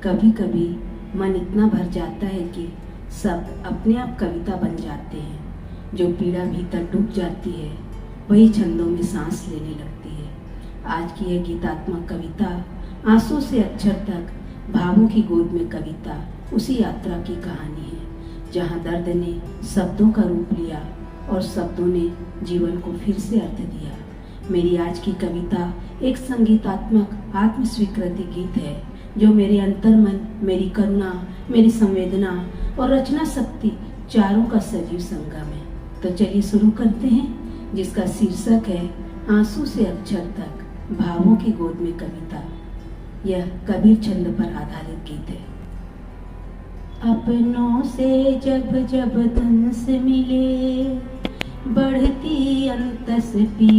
कभी कभी मन इतना भर जाता है कि शब्द अपने आप कविता बन जाते हैं। जो पीड़ा भीतर डूब जाती है वही छंदों में सांस लेने लगती है। आज की यह गीतात्मक कविता आंसू से अक्षर तक, भावों की गोद में कविता उसी यात्रा की कहानी है जहाँ दर्द ने शब्दों का रूप लिया और शब्दों ने जीवन को फिर से अर्थ दिया। मेरी आज की कविता एक संगीतात्मक आत्मस्वीकृति गीत है जो मेरे अंतर्मन, मेरी करुणा, मेरी संवेदना और रचना शक्ति चारों का सजीव संगम है। तो चलिए शुरू करते हैं, जिसका शीर्षक है आंसू से अक्षर तक, भावों की गोद में कविता। यह कबीर छंद पर आधारित गीत है। अपनों से जब जब धंस मिले, बढ़ती अंतस पी,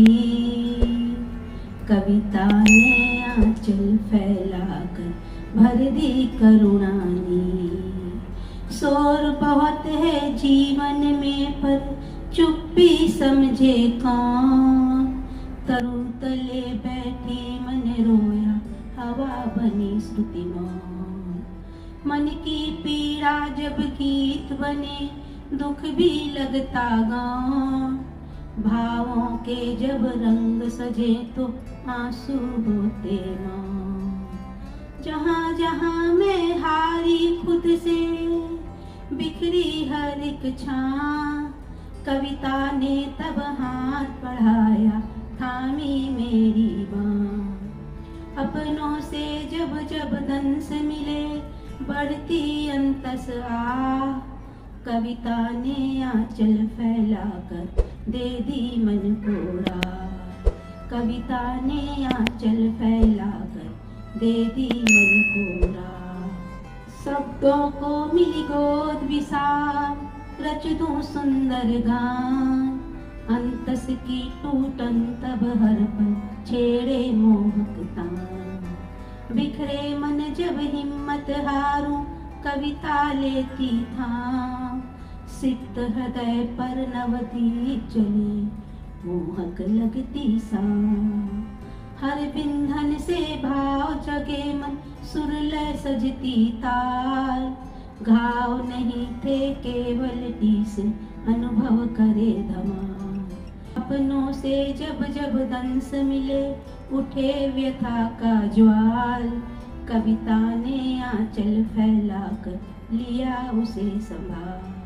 कविता ने आंचल फैलाकर भर दी करुणानी। शोर बहुत है जीवन में पर चुप्पी समझे कौन, तरु तले बैठी मन रोया, हवा बनी श्रुति मौन। मन की पीड़ा जब गीत बने, दुख भी लगता गाँव, भावों के जब रंग सजे तो आंसू होते मौन। जहाँ जहाँ मैं हारी खुद से, बिखरी हर एक छां, कविता ने तब हाथ बढ़ाया, थामी मेरी बाँ। अपनों से जब जब दंस मिले, बढ़ती अंतस आ, कविता ने आंचल फैलाकर दे दी मन को राह। कविता ने आंचल फैलाकर दे दी मन को राह। शब्दों को मिली गोद विशाल, रच दूं सुंदर गान, अंतस की टूटन तब हर पल छेड़े मोहक तान। बिखरे मन जब हिम्मत हारूं, कविता लेती थाम, सिक्त हृदय पर नवदीप जले, मोहक लगती सांस। हर बिंधन से भाव जगे मन, सुर लय सजती ताल, घाव नहीं थे केवल टीस, अनुभव करे धमाल। अपनों से जब जब दंस मिले, उठे व्यथा का ज्वाल, कविता ने आंचल फैलाकर लिया उसे संभाल।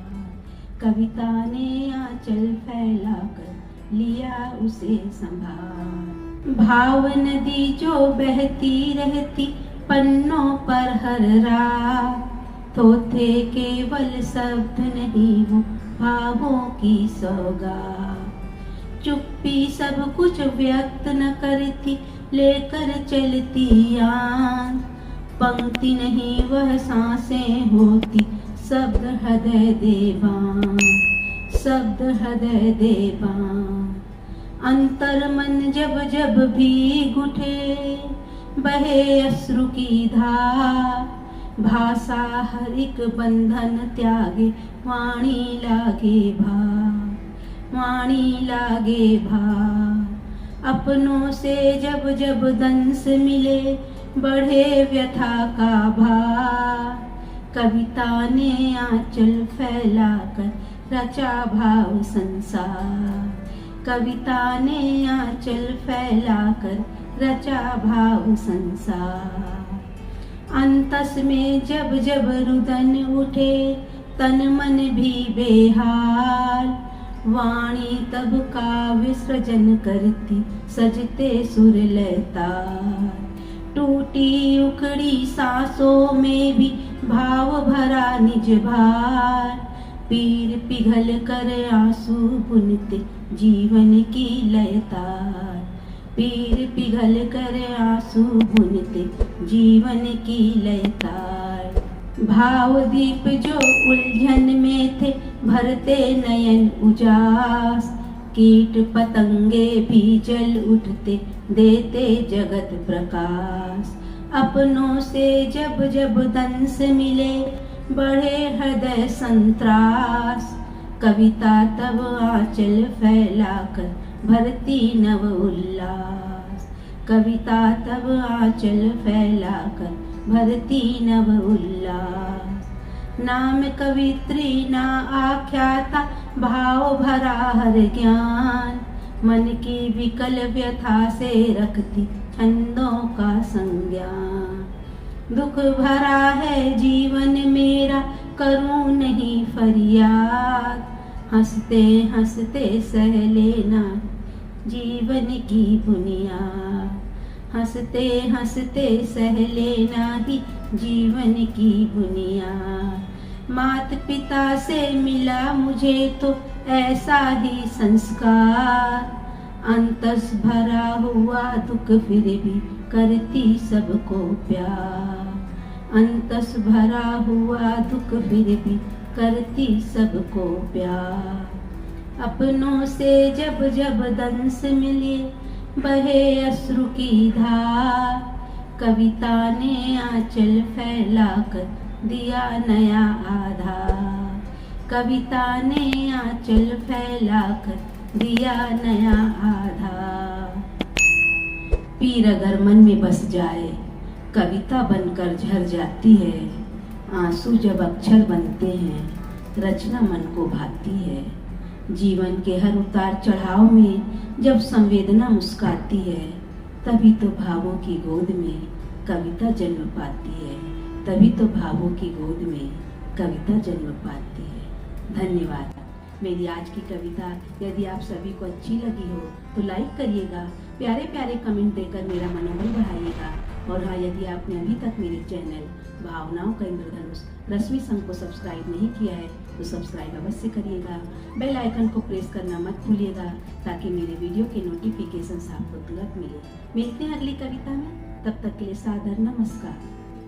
कविता ने आंचल फैलाकर लिया उसे संभाल। भाव नदी जो बहती रहती पन्नों पर हर रात, तो थे केवल शब्द नहीं वो भावों की सौगात। चुप्पी सब कुछ व्यक्त न करती, लेकर चलती आन, पंक्ति नहीं वह सांसें होती, शब्द हृदय देवान, शब्द हृदय देवान। अंतर मन जब जब भीग उठे, बहे अश्रु की धार, भाषा हर एक बंधन त्यागे, वाणी लागे भार, वाणी लागे भार। अपनों से जब जब दंस मिले, बढ़े व्यथा का भार, कविता ने आंचल फैलाकर रचा भाव संसार। कविता ने आंचल फैलाकर रचा भाव संसार। अंतस में जब जब रुदन उठे, तन मन भी बेहाल, वाणी तब काव्य सृजन करती, सजते सुर लय तार। टूटी उखड़ी सांसों में भी भाव भरा निज भार, पीर पिघल कर आंसू बुनते जीवन की लय तार। पीर पिघल कर आंसू बुनते जीवन की लय तार। भाव दीप जो उलझन में थे, भरते नयन उजास, कीट पतंगे भी जल उठते, देते जगत प्रकाश। अपनों से जब जब दंस मिले, बढ़े हृदय संत्रास, कविता तब आंचल फैलाकर भरती नव उल्लास। कविता तब आंचल फैलाकर भरती नव उल्लास। नाम कवित्री ना आख्याता, भाव भरा हर ज्ञान। मन की विकल व्यथा से रखती छंदों का संज्ञान। दुख भरा है जीवन मेरा, करूं नहीं फरियाद। हंसते हंसते सह लेना जीवन की बुनियाद। हंसते हंसते सह लेना ही जीवन की बुनियाद। माता पिता से मिला मुझे तो ऐसा ही संस्कार। अंतस भरा हुआ दुख फिर भी करती सबको प्यार। अंतस भरा हुआ दुख फिर भी करती सबको प्यार। अपनों से जब जब दंस मिले, बहे अश्रु की धार। कविता ने आंचल फैलाकर दिया नया आधार। कविता ने आंचल फैलाकर दिया नया आधार। पीर अगर मन में बस जाए, कविता बनकर झर जाती है। आंसू जब अक्षर बनते हैं, रचना मन को भाती है। जीवन के हर उतार चढ़ाव में जब संवेदना मुस्काती है, तभी तो भावों की गोद में कविता जन्म पाती है। तभी तो भावों की गोद में कविता जन्म पाती है। धन्यवाद। मेरी आज की कविता यदि आप सभी को अच्छी लगी हो तो लाइक करिएगा, प्यारे प्यारे कमेंट देकर मेरा मनोबल बढ़ाइएगा। और हाँ, यदि आपने अभी तक मेरे चैनल भावनाओं का इंद्रधनुष रश्मि संघ को सब्सक्राइब नहीं किया है तो सब्सक्राइब अवश्य करिएगा। बेल आइकन को प्रेस करना मत भूलिएगा ताकि मेरे वीडियो के नोटिफिकेशन आपको तुरंत मिले। मिलते हैं अगली कविता में, तब तक के लिए सादर नमस्कार।